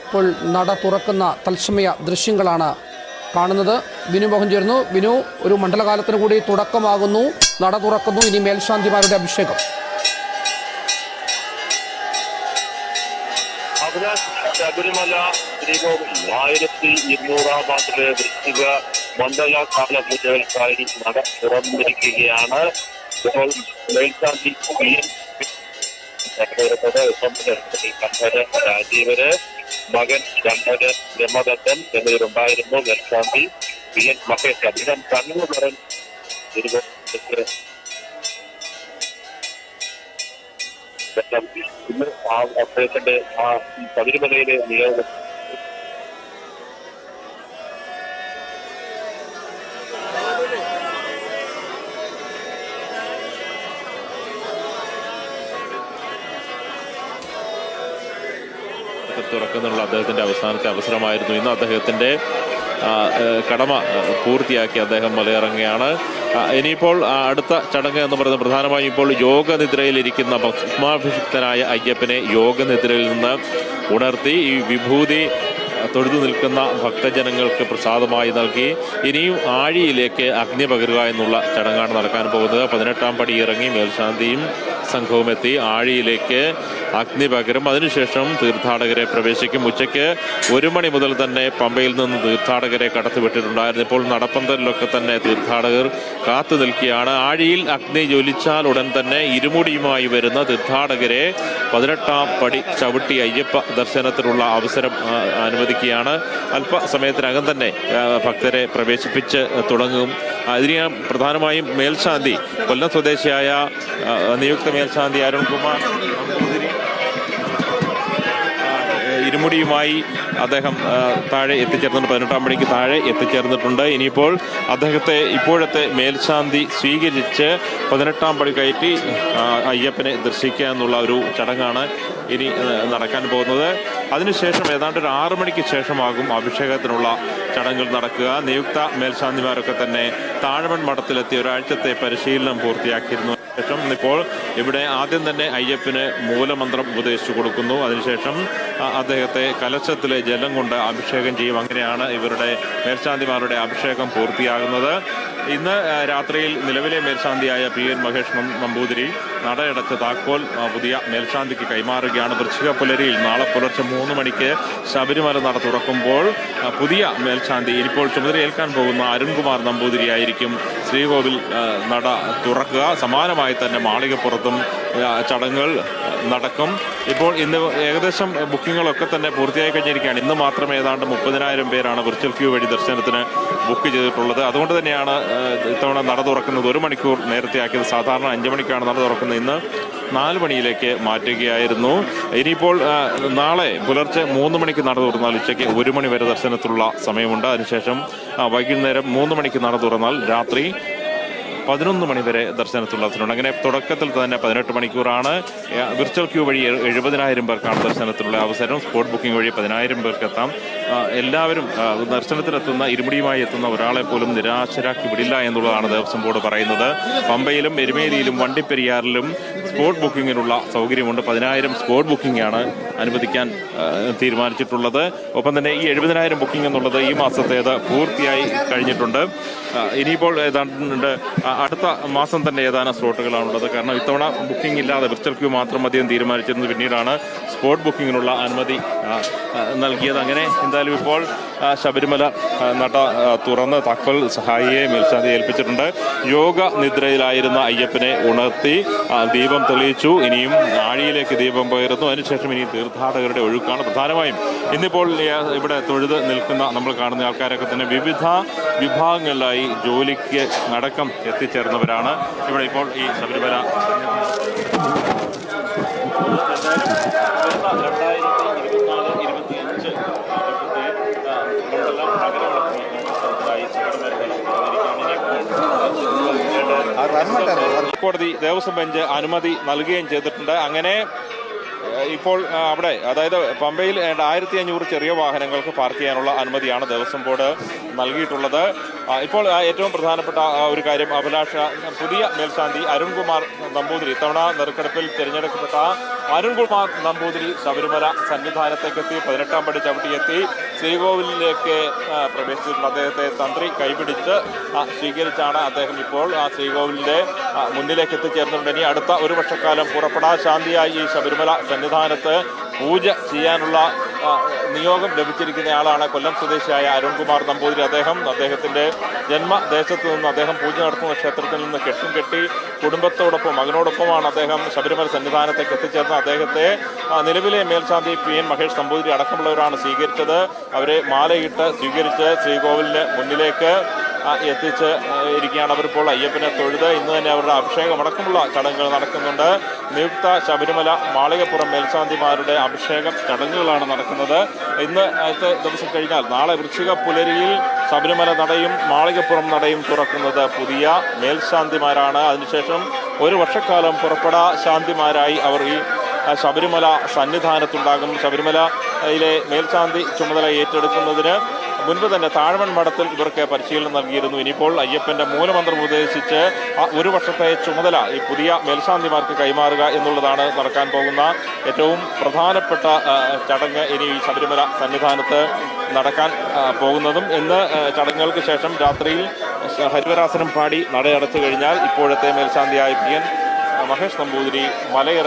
ഇപ്പോൾ നട തുറക്കുന്ന തത്സമയ ദൃശ്യങ്ങളാണ് കാണുന്നത്. ബിനു മോഹൻ ചേർന്നു. ബിനു, ഒരു മണ്ഡലകാലത്തിന് കൂടി തുടക്കമാകുന്നു, നട തുറക്കുന്നു, ഇനി മേൽശാന്തിമാരുടെ അഭിഷേകം. ശബരിമല ശ്രീകോവിൽ 1200-ാം ആണ്ടിലെ വൃശ്ചിക മണ്ഡലകാല പൂജകൾക്കായി നട തുറന്നിരിക്കുകയാണ്. ഇപ്പോൾ മേൽശാന്തി കണ്ഠര് രാജീവര്, മകൻ കണ്ഠര് രമദത്തൻ എന്നിവരുണ്ടായിരുന്നു. മേൽശാന്തി പി എൻ മഹേഷ് അദ്ദേഹം കണ്ണൂരൻ ഇന്ന് അദ്ദേഹത്തിന്റെ ശബരിമലയിലെ നിയോഗം തുറക്കുന്നുള്ള അദ്ദേഹത്തിന്റെ അവസാനത്തെ അവസരമായിരുന്നു. ഇന്ന് അദ്ദേഹത്തിന്റെ കടമ പൂർത്തിയാക്കി അദ്ദേഹം മലയിറങ്ങുകയാണ്. ഇനിയിപ്പോൾ അടുത്ത ചടങ്ങ് എന്ന് പറയുന്നത് പ്രധാനമായും ഇപ്പോൾ യോഗനിദ്രയിലിരിക്കുന്ന പത്മാഭിഷിക്തനായ അയ്യപ്പനെ യോഗനിദ്രയിൽ നിന്ന് ഉണർത്തി ഈ വിഭൂതി തൊഴുതു നിൽക്കുന്ന ഭക്തജനങ്ങൾക്ക് പ്രസാദമായി നൽകി ഇനിയും ആഴിയിലേക്ക് അഗ്നി പകരുക എന്നുള്ള ചടങ്ങാണ് നടക്കാൻ പോകുന്നത്. 18-ാം പടി ഇറങ്ങി മേൽശാന്തിയും സംഘവും എത്തി ആഴിയിലേക്ക് അഗ്നി പകരും. അതിനുശേഷം തീർത്ഥാടകരെ പ്രവേശിക്കും. ഉച്ചയ്ക്ക് 1 മണി മുതൽ തന്നെ പമ്പയിൽ നിന്ന് തീർത്ഥാടകരെ കടത്തിവിട്ടിട്ടുണ്ടായിരുന്നു. ഇപ്പോൾ നടപ്പന്തലിലൊക്കെ തന്നെ തീർത്ഥാടകർ കാത്തു നിൽക്കുകയാണ്. ആഴിയിൽ അഗ്നി ജ്വലിച്ചാൽ ഉടൻ തന്നെ ഇരുമുടിയുമായി വരുന്ന തീർത്ഥാടകരെ 18-ാം പടി ചവിട്ടി അയ്യപ്പ ദർശനത്തിനുള്ള അവസരം അനുവദിക്കുകയാണ്. അല്പസമയത്തിനകം തന്നെ ഭക്തരെ പ്രവേശിപ്പിച്ച് തുടങ്ങും. ഇതിന് പ്രധാനമായും മേൽശാന്തി കൊല്ലം സ്വദേശിയായ നിയുക്ത മേൽശാന്തി അരുൺകുമാർ ഇരുമുടിയുമായി അദ്ദേഹം താഴെ എത്തിച്ചേർന്നിട്ടുണ്ട്. 18-ാം പടിക്ക് താഴെ എത്തിച്ചേർന്നിട്ടുണ്ട്. ഇനിയിപ്പോൾ അദ്ദേഹത്തെ ഇപ്പോഴത്തെ മേൽശാന്തി സ്വീകരിച്ച് 18-ാം പടി കയറ്റി അയ്യപ്പനെ ദർശിക്കുക എന്നുള്ള ഒരു ചടങ്ങാണ് ഇനി നടക്കാൻ പോകുന്നത്. അതിനുശേഷം ഏതാണ്ട് ഒരു 6 മണിക്ക് ശേഷമാകും അഭിഷേകത്തിനുള്ള ചടങ്ങുകൾ നടക്കുക. നിയുക്ത മേൽശാന്തിമാരൊക്കെ തന്നെ താഴമൺ മഠത്തിലെത്തി ഒരാഴ്ചത്തെ പരിശീലനം പൂർത്തിയാക്കിയിരുന്നു. ശേഷം ഇപ്പോൾ ഇവിടെ ആദ്യം തന്നെ അയ്യപ്പന് മൂലമന്ത്രം ഉപദേശിച്ചു കൊടുക്കുന്നു. അതിനുശേഷം അദ്ദേഹത്തെ കലശത്തിലെ ജലം കൊണ്ട് അഭിഷേകം ചെയ്യും. അങ്ങനെയാണ് ഇവരുടെ മേൽശാന്തിമാരുടെ അഭിഷേകം പൂർത്തിയാകുന്നത്. ഇന്ന് രാത്രിയിൽ നിലവിലെ മേൽശാന്തിയായ പി എൻ മഹേഷ് നമ്പൂതിരി നടയടച്ച താക്കോൽ പുതിയ മേൽശാന്തിക്ക് കൈമാറുകയാണ്. വൃശ്ചിക പുലരിയിൽ നാളെ പുലർച്ചെ 3 മണിക്ക് ശബരിമല നട തുറക്കുമ്പോൾ പുതിയ മേൽശാന്തി ഇപ്പോൾ ചുമതലയേൽക്കാൻ പോകുന്ന അരുൺകുമാർ നമ്പൂതിരിയായിരിക്കും ശ്രീകോവിൽ നട തുറക്കുക. സമാനമായി തന്നെ മാളികപ്പുറത്തും ചടങ്ങുകൾ നടക്കും. ഇപ്പോൾ ഇന്ന് ഏകദേശം ബുക്കിങ്ങുകളൊക്കെ തന്നെ പൂർത്തിയായി കഴിഞ്ഞിരിക്കുകയാണ്. ഇന്ന് മാത്രം ഏതാണ്ട് 30,000 പേരാണ് വിർച്വൽ ക്യൂ വഴി ദർശനത്തിന് ബുക്ക് ചെയ്തിട്ടുള്ളത്. അതുകൊണ്ട് തന്നെയാണ് ഇത്തവണ നട തുറക്കുന്നത് 1 മണിക്കൂർ നേരത്തെ ആക്കിയത്. സാധാരണ 5 മണിക്കാണ് നട തുറക്കുന്നത്. ഇന്ന് 4 മണിയിലേക്ക് മാറ്റുകയായിരുന്നു. ഇനിയിപ്പോൾ നാളെ പുലർച്ചെ 3 മണിക്ക് നട തുറന്നാൽ ഉച്ചയ്ക്ക് 1 മണി വരെ ദർശനത്തിലുള്ള സമയമുണ്ട്. അതിനുശേഷം വൈകുന്നേരം 3 മണിക്ക് നട തുറന്നാൽ രാത്രി 11 മണി വരെ ദർശനത്തിലുള്ള അവസരമുണ്ട്. അങ്ങനെ തുടക്കത്തിൽ തന്നെ 18 മണിക്കൂറാണ്. വിർച്വൽ ക്യൂ വഴി 70,000 പേർക്കാണ് ദർശനത്തിലുള്ള അവസരം. സ്പോട്ട് ബുക്കിംഗ് വഴി 10,000 പേർക്ക് എത്താം. എല്ലാവരും ദർശനത്തിനെത്തുന്ന ഇരുമുടിയുമായി എത്തുന്ന ഒരാളെ പോലും നിരാശരാക്കി വിടില്ല എന്നുള്ളതാണ് ദേവസ്വം ബോർഡ് പറയുന്നത്. പമ്പയിലും എരുമേലിയിലും വണ്ടിപ്പെരിയാറിലും സ്പോട്ട് ബുക്കിങ്ങിനുള്ള സൗകര്യമുണ്ട്. 10,000 സ്പോട്ട് ബുക്കിംഗ് ആണ് അനുവദിക്കാൻ തീരുമാനിച്ചിട്ടുള്ളത്. ഒപ്പം തന്നെ ഈ 70,000 ബുക്കിംഗ് എന്നുള്ളത് ഈ മാസത്തേത് പൂർത്തിയായി കഴിഞ്ഞിട്ടുണ്ട്. ഇനിയിപ്പോൾ ഏതാണ്ട് അടുത്ത മാസം തന്നെ ഏതാനും സ്ലോട്ടുകളാണുള്ളത്. കാരണം ഇത്തവണ ബുക്കിംഗ് ഇല്ലാതെ വിർച്വൽ ക്യൂ മാത്രം മതിയെന്ന് തീരുമാനിച്ചിരുന്നത്. പിന്നീടാണ് സ്പോട്ട് ബുക്കിങ്ങിനുള്ള അനുമതി നൽകിയത്. അങ്ങനെ എന്തായാലും ഇപ്പോൾ ശബരിമല നട തുറന്ന് താക്കോൽ സഹായിയെ മേൽശാന്തി ഏൽപ്പിച്ചിട്ടുണ്ട്. യോഗ നിദ്രയിലായിരുന്ന അയ്യപ്പനെ ഉണർത്തി ദീപം തെളിയിച്ചു. ഇനിയും ആഴിയിലേക്ക് ദീപം പകരുന്നു. അതിനുശേഷം ഇനി തീർത്ഥാടകരുടെ ഒഴുക്കാണ്. പ്രധാനമായും ഇന്നിപ്പോൾ ഇവിടെ തൊഴുത് നിൽക്കുന്ന നമ്മൾ കാണുന്ന ആൾക്കാരൊക്കെ തന്നെ വിവിധ വിഭാഗങ്ങളിലായി ജോലിക്ക് അടക്കം എത്തിച്ചേർന്നവരാണ്. ഇവിടെ ഇപ്പോൾ ഈ ശബരിമല 2025 കോടതി ദേവസ്വം ബെഞ്ച് അനുമതി നൽകുകയും ചെയ്തിട്ടുണ്ട്. അങ്ങനെ ഇപ്പോൾ അവിടെ അതായത് പമ്പയിൽ 1500 ചെറിയ വാഹനങ്ങൾക്ക് പാർക്ക് ചെയ്യാനുള്ള അനുമതിയാണ് ദേവസ്വം ബോർഡ് നൽകിയിട്ടുള്ളത്. ഇപ്പോൾ ഏറ്റവും പ്രധാനപ്പെട്ട ഒരു കാര്യം, അഭിലാഷ പുതിയ മേൽശാന്തി അരുൺകുമാർ നമ്പൂതിരി ഇത്തവണ നെറുക്കെടുപ്പിൽ തിരഞ്ഞെടുക്കപ്പെട്ട അരുൺകുമാർ നമ്പൂതിരി ശബരിമല സന്നിധാനത്തേക്കെത്തി 18-ാം പടി ചവിട്ടിയെത്തി ശ്രീകോവിലിലേക്ക് പ്രവേശിച്ചിട്ടുണ്ട്. അദ്ദേഹത്തെ തന്ത്രി കൈപിടിച്ച് സ്വീകരിച്ചാണ് അദ്ദേഹം ഇപ്പോൾ ആ ശ്രീകോവിലിന്റെ മുന്നിലേക്ക് എത്തിച്ചേർന്നിട്ടുണ്ട്. ഇനി അടുത്ത ഒരു വർഷക്കാലം പുറപ്പെടാ ശാന്തിയായി ഈ ശബരിമല സന്നിധാനത്ത് പൂജ ചെയ്യാനുള്ള നിയോഗം ലഭിച്ചിരിക്കുന്നയാളാണ് കൊല്ലം സ്വദേശിയായ അരുൺകുമാർ നമ്പൂതിരി. അദ്ദേഹത്തിന്റെ ജന്മദേശത്ത് നിന്ന് അദ്ദേഹം പൂജ നടത്തുന്ന ക്ഷേത്രത്തിൽ നിന്ന് കെട്ടും കെട്ടി കുടുംബത്തോടൊപ്പം മകനോടൊപ്പമാണ് അദ്ദേഹം ശബരിമല സന്നിധാനത്തേക്ക് എത്തിച്ചേർന്നത്. അദ്ദേഹത്തെ നിലവിലെ മേൽശാന്തി PN മഹേഷ് നമ്പൂതിരി അടക്കമുള്ളവരാണ് സ്വീകരിച്ചത്. അവരെ മാലയിട്ട് സ്വീകരിച്ച് ശ്രീകോവിലിന് മുന്നിലേക്ക് എത്തിച്ച് ഇരിക്കുകയാണ്. അവരിപ്പോൾ അയ്യപ്പനെ തൊഴുത് ഇന്ന് തന്നെ അവരുടെ അഭിഷേകമടക്കമുള്ള ചടങ്ങുകൾ നടക്കുന്നുണ്ട്. നിയുക്ത ശബരിമല മാളികപ്പുറം മേൽശാന്തിമാരുടെ അഭിഷേക ചടങ്ങുകളാണ് നടക്കുന്നത്. ഇന്നത്തെ ദിവസം കഴിഞ്ഞാൽ നാളെ വൃശ്ചിക പുലരിയിൽ ശബരിമല നടയും മാളികപ്പുറം നടയും തുറക്കുന്നത് പുതിയ മേൽശാന്തിമാരാണ്. അതിനുശേഷം ഒരു വർഷക്കാലം പുറപ്പെടാ ശാന്തിമാരായി അവർ ഈ ശബരിമല സന്നിധാനത്തുണ്ടാകും. ശബരിമലയിലെ മേൽശാന്തി ചുമതല ഏറ്റെടുക്കുന്നതിന് മുൻപ് തന്നെ താഴ്വൺ മഠത്തിൽ ഇവർക്ക് പരിശീലനം നൽകിയിരുന്നു. ഇനിയിപ്പോൾ അയ്യപ്പന്റെ മൂലമന്ത്രം ഉപദേശിച്ച് ഒരു വർഷത്തെ ചുമതല ഈ പുതിയ മേൽശാന്തിമാർക്ക് കൈമാറുക എന്നുള്ളതാണ് നടക്കാൻ പോകുന്ന ഏറ്റവും പ്രധാനപ്പെട്ട ചടങ്ങ്. ഇനി ഈ ശബരിമല സന്നിധാനത്ത് നടക്കാൻ പോകുന്നതും ഇന്ന് ചടങ്ങുകൾക്ക് ശേഷം രാത്രിയിൽ ഹരിവരാസനം പാടി നടയടച്ചു കഴിഞ്ഞാൽ ഇപ്പോഴത്തെ മേൽശാന്തിയായ PN മഹേഷ് നമ്പൂതിരി മലയിറ